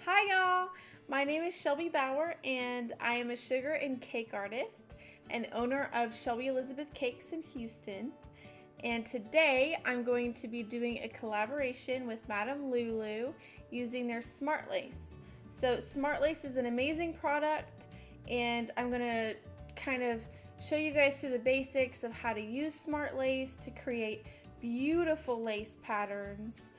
Hi y'all! My name is Shelby Bauer and I am a sugar and cake artist and owner of Shelby Elizabeth Cakes in Houston. And today I'm going to be doing a collaboration with Madame Loulou using their Smart Lace. So Smart Lace is an amazing product and I'm going to kind of show you guys through the basics of how to use Smart Lace to create beautiful lace patterns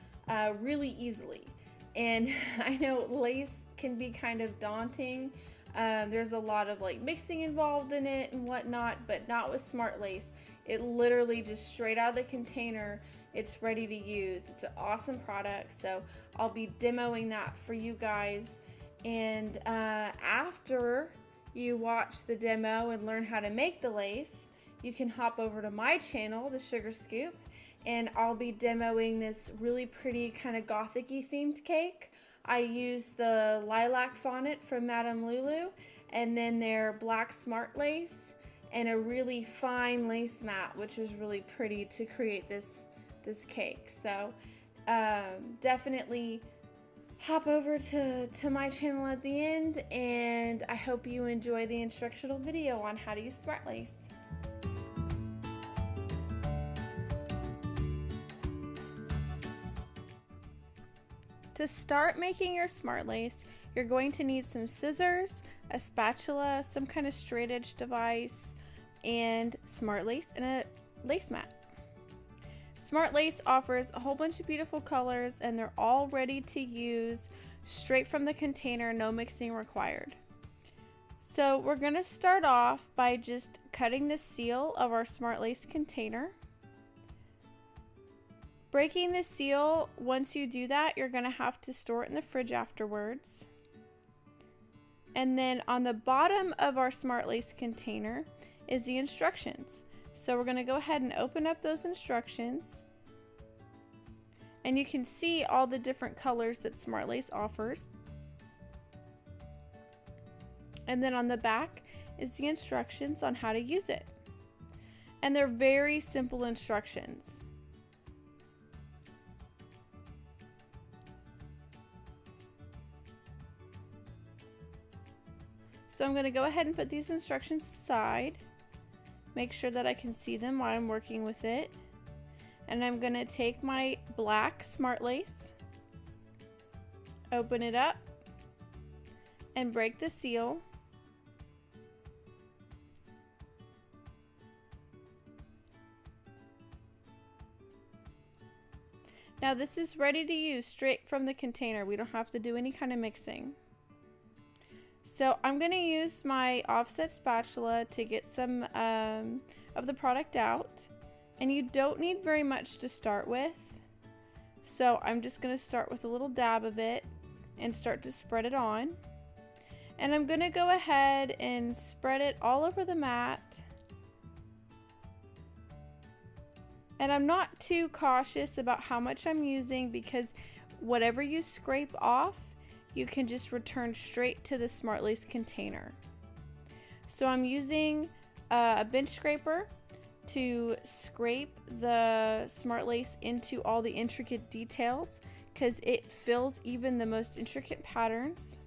really easily. And I know lace can be kind of daunting. There's a lot of like mixing involved in it and whatnot, but not with Smart Lace. It literally just straight out of the container, it's ready to use. It's an awesome product, so I'll be demoing that for you guys. And after you watch the demo and learn how to make the lace, you can hop over to my channel, The Sugar Scoop, and I'll be demoing this really pretty kind of gothic-y themed cake. I used the lilac fondant from Madame Loulou and then their black Smart Lace and a really fine lace mat, which was really pretty to create this cake. So definitely hop over to my channel at the end, and I hope you enjoy the instructional video on how to use Smart Lace. To start making your Smart Lace, you're going to need some scissors, a spatula, some kind of straight edge device, and Smart Lace and a lace mat. Smart Lace offers a whole bunch of beautiful colors and they're all ready to use straight from the container, no mixing required. So we're going to start off by just cutting the seal of our Smart Lace container. Breaking the seal, once you do that, you're going to have to store it in the fridge afterwards. And then on the bottom of our Smart Lace container is the instructions. So we're going to go ahead and open up those instructions. And you can see all the different colors that Smart Lace offers. And then on the back is the instructions on how to use it. And they're very simple instructions. So I'm going to go ahead and put these instructions aside, make sure that I can see them while I'm working with it. And I'm going to take my black Smart Lace, open it up, and break the seal. Now this is ready to use straight from the container. We don't have to do any kind of mixing. So I'm going to use my offset spatula to get some of the product out. And you don't need very much to start with. So I'm just going to start with a little dab of it and start to spread it on. And I'm going to go ahead and spread it all over the mat. And I'm not too cautious about how much I'm using because whatever you scrape off, you can just return straight to the Smart Lace container. So I'm using a bench scraper to scrape the Smart Lace into all the intricate details because it fills even the most intricate patterns.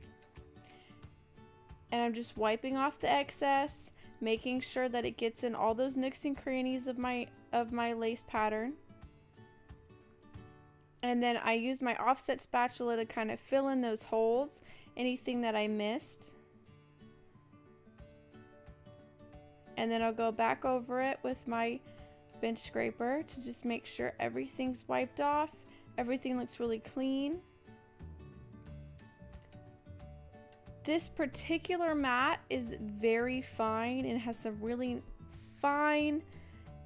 And I'm just wiping off the excess, making sure that it gets in all those nooks and crannies of my lace pattern. And then I use my offset spatula to kind of fill in those holes, anything that I missed. And then I'll go back over it with my bench scraper to just make sure everything's wiped off. Everything looks really clean. This particular mat is very fine and has some really fine,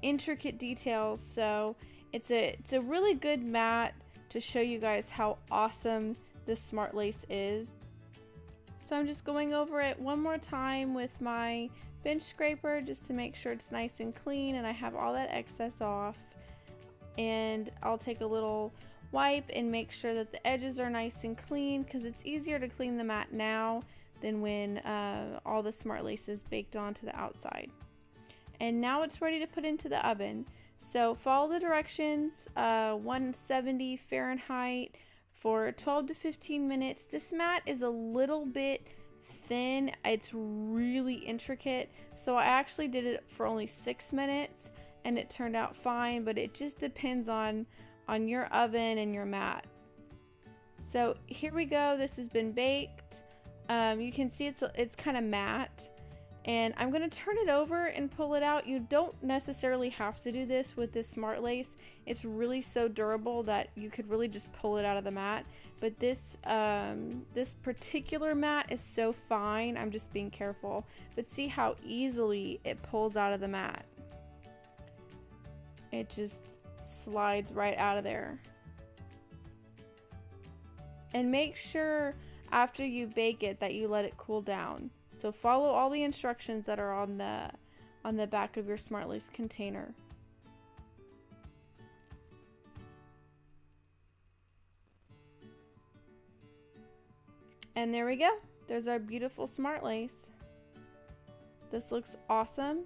intricate details. So it's a really good mat to show you guys how awesome this Smart Lace is. So I'm just going over it one more time with my bench scraper just to make sure it's nice and clean and I have all that excess off. And I'll take a little wipe and make sure that the edges are nice and clean because it's easier to clean the mat now than when all the Smart Lace is baked onto the outside. And now it's ready to put into the oven. So follow the directions, 170 Fahrenheit for 12 to 15 minutes. This mat is a little bit thin. It's really intricate, so I actually did it for only 6 minutes and it turned out fine, but it just depends on your oven and your mat. So here we go. This has been baked. You can see it's kind of matte, and I'm going to turn it over and pull it out. You don't necessarily have to do this with this smart lace. It's really so durable that you could really just pull it out of the mat. But this particular mat is so fine, I'm just being careful. But see how easily it pulls out of the mat. It just slides right out of there. And make sure after you bake it that you let it cool down. So follow all the instructions that are on the back of your smart lace container. And there we go. There's our beautiful smart lace. This looks awesome.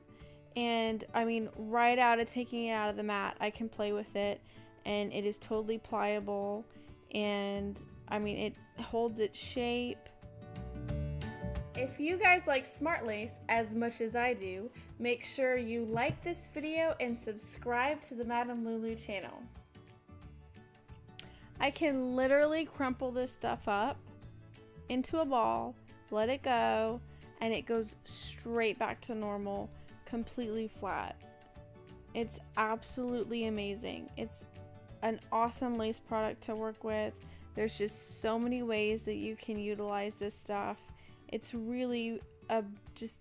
And I mean, right out of taking it out of the mat, I can play with it, and it is totally pliable, and I mean, it holds its shape. If you guys like smart lace as much as I do, make sure you like this video and subscribe to the Madam Loulou channel. I can literally crumple this stuff up into a ball, let it go, and it goes straight back to normal, completely flat. It's absolutely amazing. It's an awesome lace product to work with. There's just so many ways that you can utilize this stuff. It's really just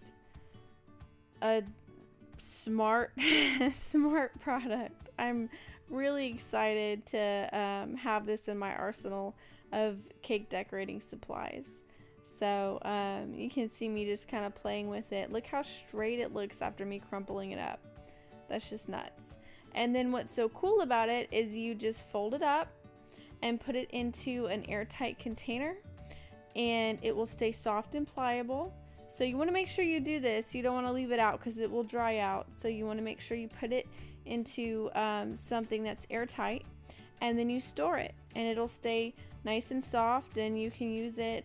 a smart smart product. I'm really excited to have this in my arsenal of cake decorating supplies. So you can see me just kind of playing with it. Look how straight it looks after me crumpling it up. That's just nuts. And then what's so cool about it is you just fold it up and put it into an airtight container, and it will stay soft and pliable. So you want to make sure you do this. You don't want to leave it out because it will dry out. So you want to make sure you put it into something that's airtight, and then you store it, and it'll stay nice and soft, and you can use it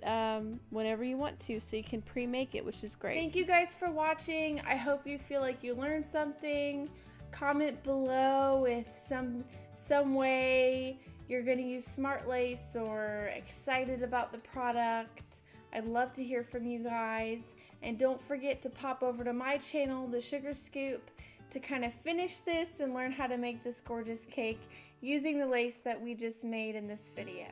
whenever you want to, so you can pre-make it, which is great. Thank you guys for watching. I hope you feel like you learned something. Comment below with some way you're going to use smart lace or excited about the product. I'd love to hear from you guys. And don't forget to pop over to my channel, The Sugar Scoop, to kind of finish this and learn how to make this gorgeous cake using the lace that we just made in this video.